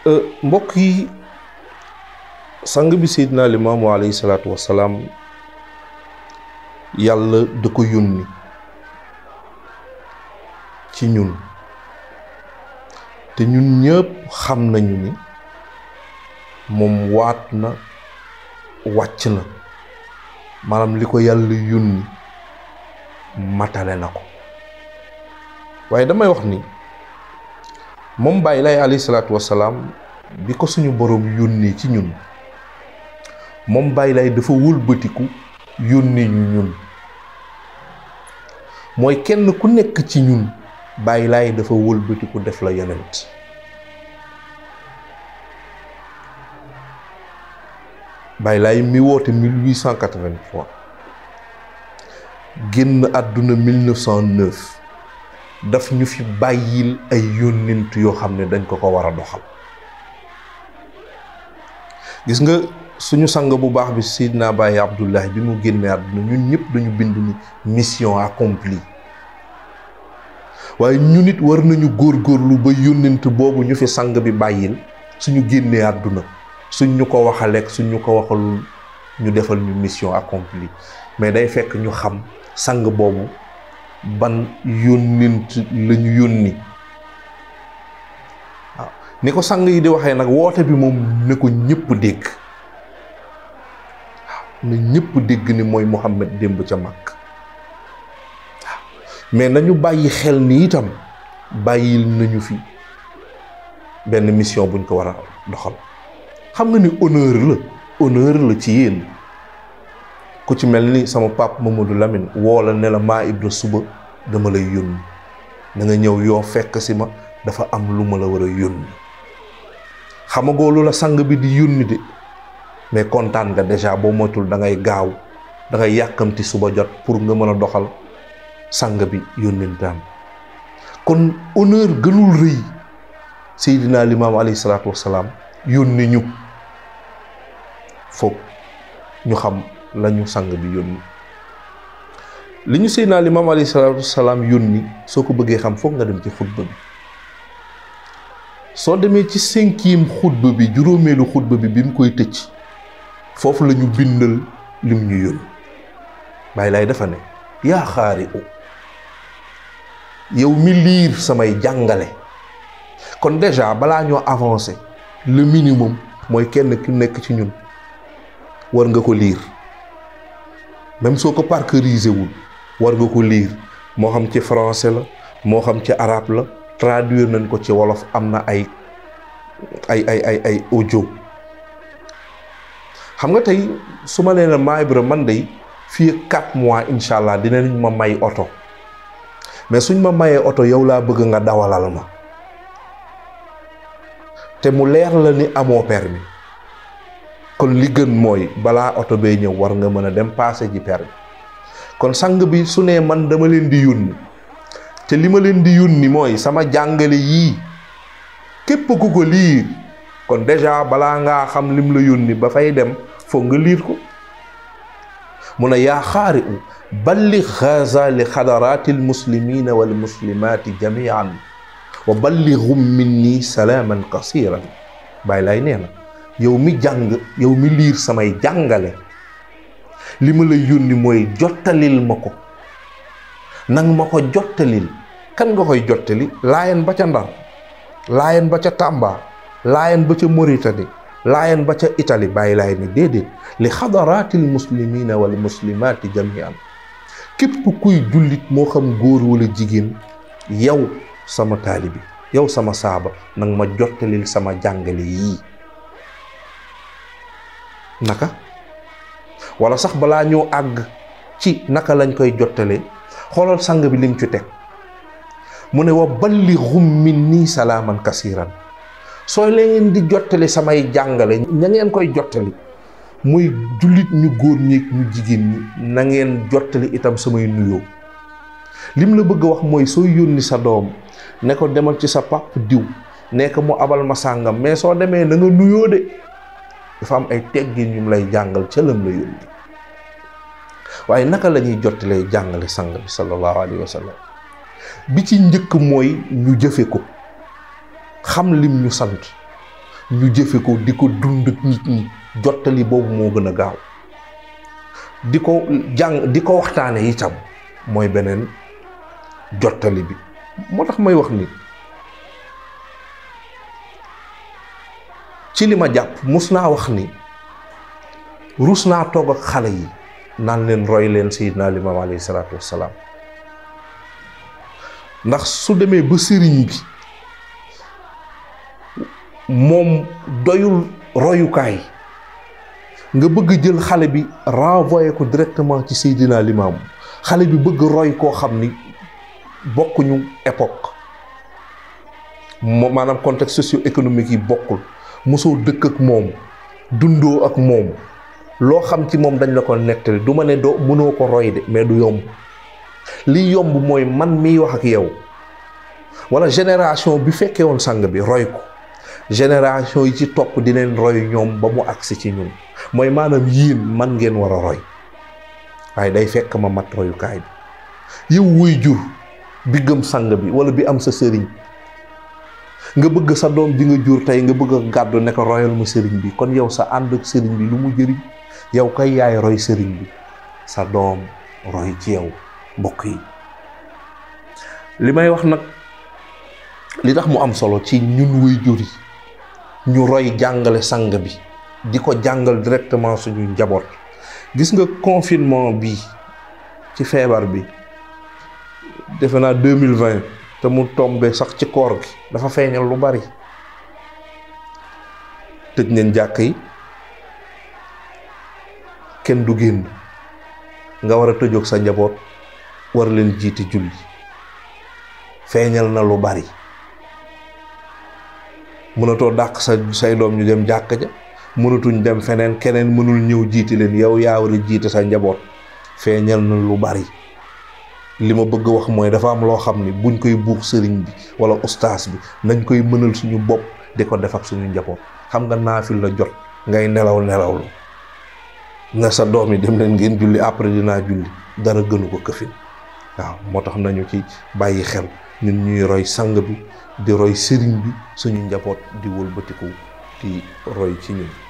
mbokk yi, sang bi Seydina Limaamu alayhi salaatu wassalaam yàlla da ko yónni ci ñun te ñun ñëpp xam nañu ni moom waat na wàcc na, maanaam li ko yàlla yónni matale na ko. waaye damay wax ni moom Baay Laay alayhi salaatu wassalaam bi ko suñu boroom yónnee ci ñun, moom Baay Laay dafa wëlbatiku yónnee ñu ñun. mooy kenn ku nekk ci ñun Baay Laay dafa wëlbatiku def la yonent. Baay Laay mi woote 1883 génn àdduna 1909 daf ñu fi bàyyil ay yónnent yoo xam ne dañ ko war a doxal. gis nga suñu sang bu baax bi Seydina Baye Abdoulaye bi mu génnee àdduna ñun ñëpp dañu bind ni mission accomplie. waaye ñu nit war nañu góorgóorlu ba yónnent boobu ñu fi sang bi bàyyil suñu génnee àdduna suñ ñu ko waxaleek suñ ñu ko waxalul ñu defal ñu mission accomplie. mais day fekk ñu xam sang boobu ban yónnent lañu yónni. waaw ni ko sang yi di waxee nag woote bi moom ne ko ñëpp dégg. waaw na ñëpp dégg ni mooy Muhammad démb ca Makk. waaw mais nañu bàyyi xel ni itam bàyyil nañu fi benn mission buñ ko war a doxal. xam nga ni honneur la ci yéen. ku ci mel ni sama pap Mamadou Lamine woo la ne la maa Ibra suba dama lay yónni na nga ñëw yoo fekk si ma, dafa am lu ma la war a yónni. xamagoo lu la sang bi di yónni de, mais kontaan nga déjà. boo moytul da ngay gaaw, da ngay yàkkamti suba jot pour nga mën a doxal sang bi yónnentaan. kon honneur gënul rëy Seydina Limaam alayhi salaatu wassalaam yónni ñu. foog ñu xam lañu sang bi yónni. li ñu Seydina Limaam alayhi salaatu wassalaam yónni soo ko bëggee xam foog nga dem ci xutba bi. soo demee ci 5e xutba bi, juróomeelu xutba bi bi mu koy tëj, foofu la ñu bindal lim ñu yónni. Baay Laay dafa ne yaa xaari u, yow mi liir samay jàngale. kon déjà balaa ñoo avancer, le minimum mooy kenn ki nekk ci ñun war nga ko liir. même soo ko parcourisé wul war nga ko liir, moo xam ci français la moo xam ci arabe la. traduire nañ ko ci wolof, am na ay audio. xam nga tey su ma nee la maa Ibra man day fii 4 mois incha allah dinañ ma may oto, mais suñ ma mayee oto yow laa bëgg nga dawalal ma, te mu leer la ni amoo permis. kon li gën mooy balaa oto bee ñëw war nga mën a dem passé ji permis. kon sang bi su nee man dama leen di yónni, te li ma leen di yónni mooy sama jàngale yii képp ku ko liir, kon déjà balaa ngaa xam lim la yónni ba fay dem foog nga liir ko. mu ne yaa xaari u balligh haza li xadaraati almuslimina wal muslimaati jamian wa ballighum minni salaaman kasiran. Baay Laay nee na yow mi jàng, yow mi liir samay jàngale, li ma la yónni mooy jottalil ma ko. nang ma ko jottalil. kan nga koy jottali? Laayeen ba ca Ndar, Laayeen ba ca Tamba, Laayeen ba ca Mauritanie, Laayeen ba ca Italie. Baay Laay ni déedéet, li xadaraatil muslimina wal muslimaati jamian. képp kuy jullit moo xam góor wala jigéen, yow sama taalibi, yow sama saaba, nang ma jottalil sama jàngale yii. naka? wala sax balaa ñoo àgg ci naka lañ koy jottalee, xoolal sang bi lim ci teg. mu ne wa ballighum minni salaaman kasiran. soo leen di jottali samay jàngale, ña ngeen koy jottali muy jullit ñu góor ñi ñu jigéen ñi, na ngeen jottali itam samay nuyoo. lim la bëgg a wax mooy soo yónni sa doom ne ko demal ci sa pap diw, ne ko mu abal ma sàngam, mais soo demee na nga nuyoo de. dafa am ay teggin ñu lay jàngal ca lam la yónni. waaye naka la ñuy jottalee jàngale sang bi sallallahu alayhi wa sallam? bi ci njëkk mooy ñu jëfe ko, xam lim ñu sant. ñu jëfe ko di ko dund ak nit ñi jottali boobu moo gën a gaaw di ko jàng di ko waxtaane itam mooy beneen jottali bi. moo tax may wax ni ci li ma jàpp mus naa wax ni rus naa toog ak xale yi naan leen roy leen Seydina Limaam alayhi salaatu wassalaam ndax su demee ba sëriñ bi moom doyul royukaay nga bëgg jël xale bi renvoyer ko directement ci Seydina Limaam xale bi bëgg roy koo xam ni bokkuñu époque maanaam contexte socio-économique yi bokkul mosoo dëkk ak moom dundoo ak moom loo xam ci moom dañ la ko nettali du ma ne doo mënoo ko roy de mais du yomb li yomb mooy man miy wax ak yow wala génération bi fekkee woon sang bi roy ko génération yi ci topp di leen roy ñoom ba mu agsi ci ñun mooy maanaam yéen man ngeen war a roy waaye day fekk ma mat royukaay bi yow wuy jur bi gëm sang bi wala bi am sa sëriñ nga bëgg sa doom di nga jur tey nga bëgg a gàddu ne ko royal ma sëriñ bi kon yow sa ànd ak sëriñ bi lu mu jëriñ yow kay yaay roy sëriñ bi sa doom roy ci yow mbokk yi. li may wax nag li tax mu am solo ci ñun wuy jur yi ñu roy jàngale sang bi di ko jàngal directement suñu njaboot. gis nga confinement bi ci feebar bi defe naa 2020 te mu tombé sax ci koor gi dafa feeñal lu bari tëj nañ jàkk yi kenn du génn nga war a tëjoog sa njaboot war leen jiite julli feeñal na lu bari mënatoo dàq say doom ñu dem jàkk ja mënatuñ dem feneen keneen mënul ñëw jiite leen yow yaa war a jiite sa njaboot feeñal na lu bari. li ma bëgg wax mooy dafa am loo xam ni buñ koy buux sëriñ bi wala ustaas bi nañ koy mënal suñu bopp di ko def ak suñu njaboot. xam nga naafil la jot ngay nelawlu nga sa doom yi dem leen ngeen julli après dinaa julli dara gënu ko këfin waaw moo tax nañu ci bàyyi xel ñun ñuy roy sang bi di roy sëriñ bi suñu njaboot di wëlbatiku di roy ci ñun.